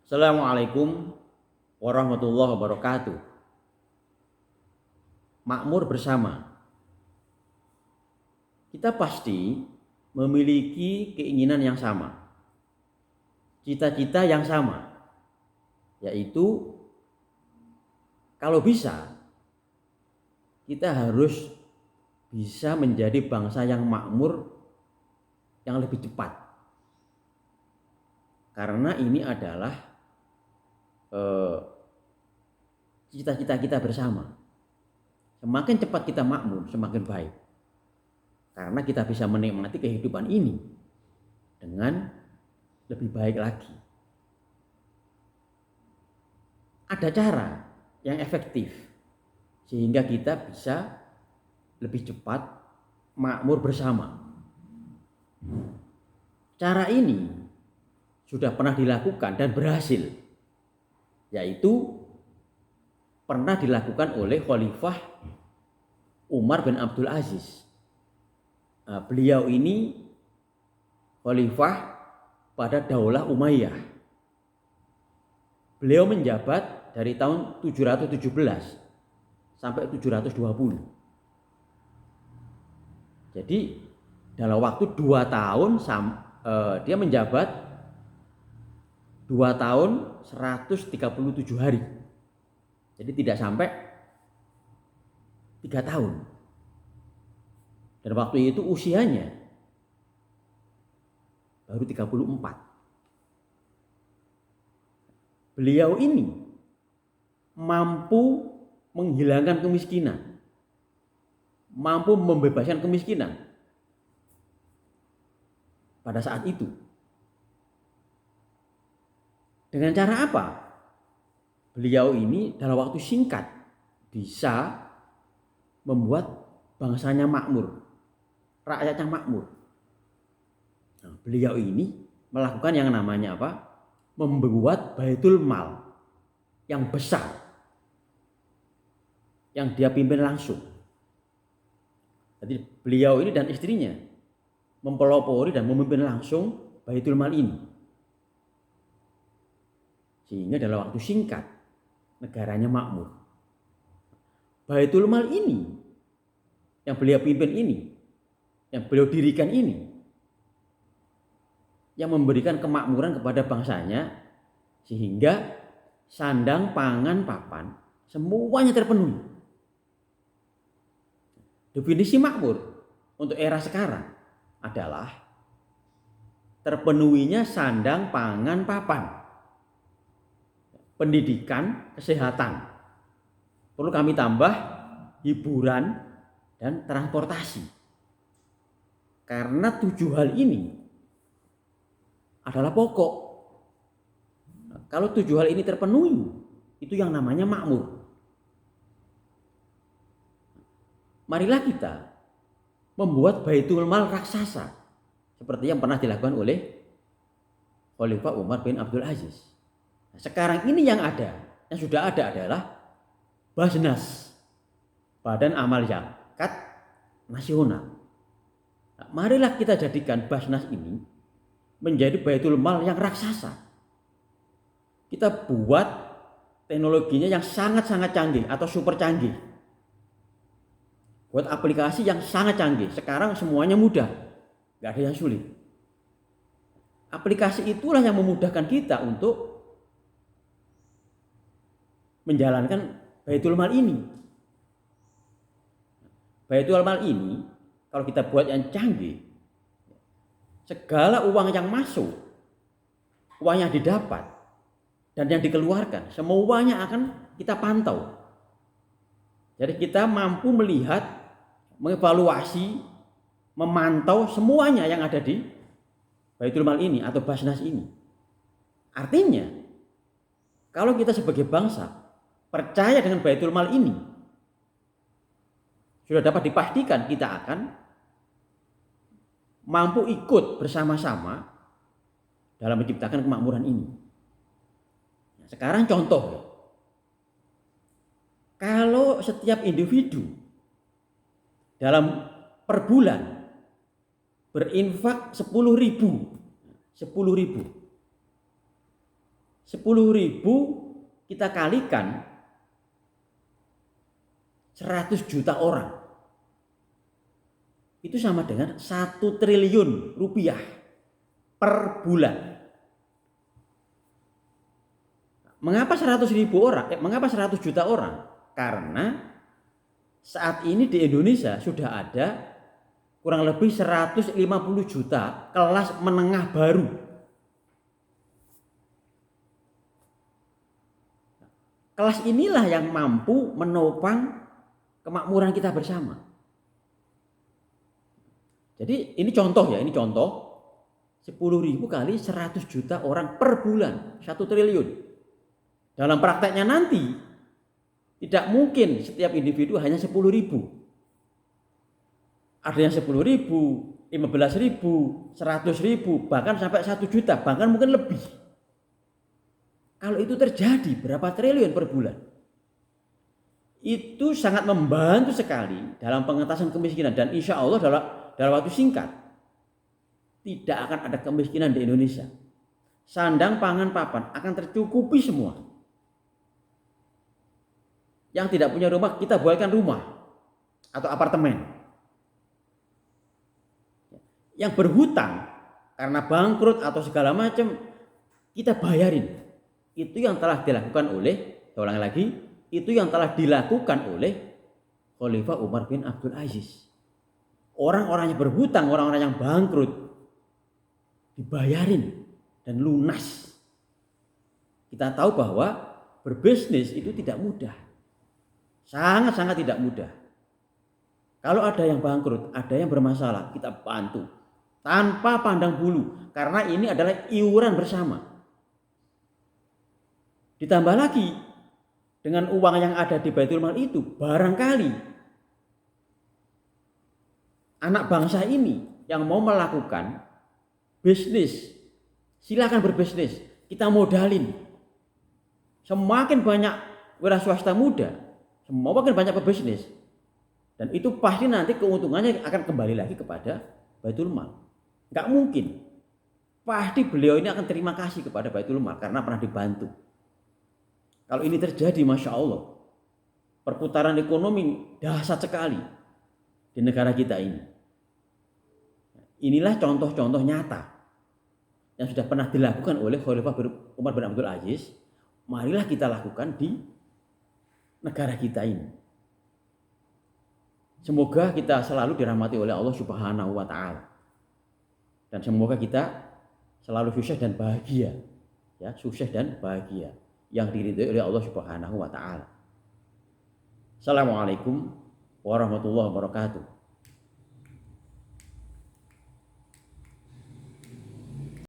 Assalamualaikum warahmatullahi wabarakatuh. Makmur bersama. Kita pasti memiliki keinginan yang sama, cita-cita yang sama, yaitu kalau bisa kita harus bisa menjadi bangsa yang makmur yang lebih cepat. Karena ini adalah cita-cita kita bersama. Semakin cepat kita makmur, semakin baik. Karena kita bisa menikmati kehidupan ini dengan lebih baik lagi. Ada cara yang efektif sehingga kita bisa lebih cepat makmur bersama. Cara ini sudah pernah dilakukan dan berhasil, yaitu pernah dilakukan oleh Khalifah Umar bin Abdul Aziz. Beliau ini khalifah pada Daulah Umayyah. Beliau menjabat dari tahun 717 sampai 720. Jadi dalam waktu 2 tahun dia menjabat 2 tahun 137 hari. Jadi tidak sampai 3 tahun. Dan waktu itu usianya baru 34. Beliau ini mampu menghilangkan kemiskinan, mampu membebaskan kemiskinan pada saat itu. Dengan cara apa? Beliau ini dalam waktu singkat bisa membuat bangsanya makmur, rakyatnya makmur. Nah, beliau ini melakukan yang namanya apa? Membuat baitul mal yang besar, yang dia pimpin langsung. Jadi beliau ini dan istrinya mempelopori dan memimpin langsung baitul mal ini. Sehingga dalam waktu singkat negaranya makmur. Baitul mal ini yang beliau pimpin ini, yang beliau dirikan ini, yang memberikan kemakmuran kepada bangsanya sehingga sandang, pangan, papan semuanya terpenuhi. Definisi makmur untuk era sekarang adalah terpenuhinya sandang, pangan, papan, pendidikan, kesehatan. Perlu kami tambah hiburan dan transportasi. Karena 7 hal ini adalah pokok. Kalau 7 hal ini terpenuhi, itu yang namanya makmur. Marilah kita membuat baitul mal raksasa seperti yang pernah dilakukan oleh Khalifah Umar bin Abdul Aziz. Nah, sekarang ini yang sudah ada adalah Basnas, Badan Amal Zakat Nasional. Nah, marilah kita jadikan Basnas ini menjadi baitul mal yang raksasa. Kita buat teknologinya yang sangat-sangat canggih atau super canggih. Buat aplikasi yang sangat canggih. Sekarang semuanya mudah, gak ada yang sulit. Aplikasi itulah yang memudahkan kita untuk menjalankan baitul mal ini. Baitul mal ini kalau kita buat yang canggih, segala uang yang masuk, uang yang didapat, dan yang dikeluarkan, semuanya akan kita pantau. Jadi kita mampu melihat, mengevaluasi, memantau semuanya yang ada di baitul mal ini atau Basnas ini. Artinya, kalau kita sebagai bangsa percaya dengan baitul mal ini, sudah dapat dipastikan kita akan mampu ikut bersama-sama dalam menciptakan kemakmuran ini. Nah, sekarang contoh, kalau setiap individu dalam per bulan berinfak 10.000 10.000 kita kalikan 100 juta orang. Itu sama dengan 1 triliun rupiah per bulan. Mengapa 100 juta orang? Karena saat ini di Indonesia sudah ada kurang lebih 150 juta kelas menengah baru. Kelas inilah yang mampu menopang kemakmuran kita bersama. Jadi ini contoh ya, ini contoh 10.000 kali 100 juta orang per bulan, 1 triliun. Dalam prakteknya nanti tidak mungkin setiap individu hanya 10.000. Ada yang 10.000, 15.000, 100.000, bahkan sampai 1 juta, bahkan mungkin lebih. Kalau itu terjadi berapa triliun per bulan? Itu sangat membantu sekali dalam pengentasan kemiskinan, dan insya Allah dalam waktu singkat tidak akan ada kemiskinan di Indonesia. Sandang, pangan, papan akan tercukupi semua. Yang tidak punya rumah kita buatkan rumah atau apartemen. Yang berhutang karena bangkrut atau segala macam kita bayarin. Itu yang telah dilakukan oleh, saya ulangi lagi, itu yang telah dilakukan oleh Khalifah Umar bin Abdul Aziz. Orang-orang yang berhutang, orang-orang yang bangkrut dibayarin dan lunas. Kita tahu bahwa berbisnis itu tidak mudah. Sangat-sangat tidak mudah. Kalau ada yang bangkrut, ada yang bermasalah, kita bantu tanpa pandang bulu, karena ini adalah iuran bersama. Ditambah lagi dengan uang yang ada di Baitul Mal itu, barangkali anak bangsa ini yang mau melakukan bisnis, silakan berbisnis, kita modalin. Semakin banyak wira swasta muda, semakin banyak pebisnis, dan itu pasti nanti keuntungannya akan kembali lagi kepada Baitul Mal. Nggak mungkin. Pasti beliau ini akan terima kasih kepada Baitul Mal karena pernah dibantu. Kalau ini terjadi, Masya Allah, perputaran ekonomi dahsyat sekali di negara kita ini. Inilah contoh-contoh nyata yang sudah pernah dilakukan oleh Khalifah Umar bin Abdul Aziz. Marilah kita lakukan di negara kita ini. Semoga kita selalu dirahmati oleh Allah Subhanahu wa Ta'ala, dan semoga kita selalu sukses dan bahagia, ya, sukses dan bahagia yang diridhoi oleh Allah Subhanahu wa Ta'ala. Assalamualaikum warahmatullahi wabarakatuh.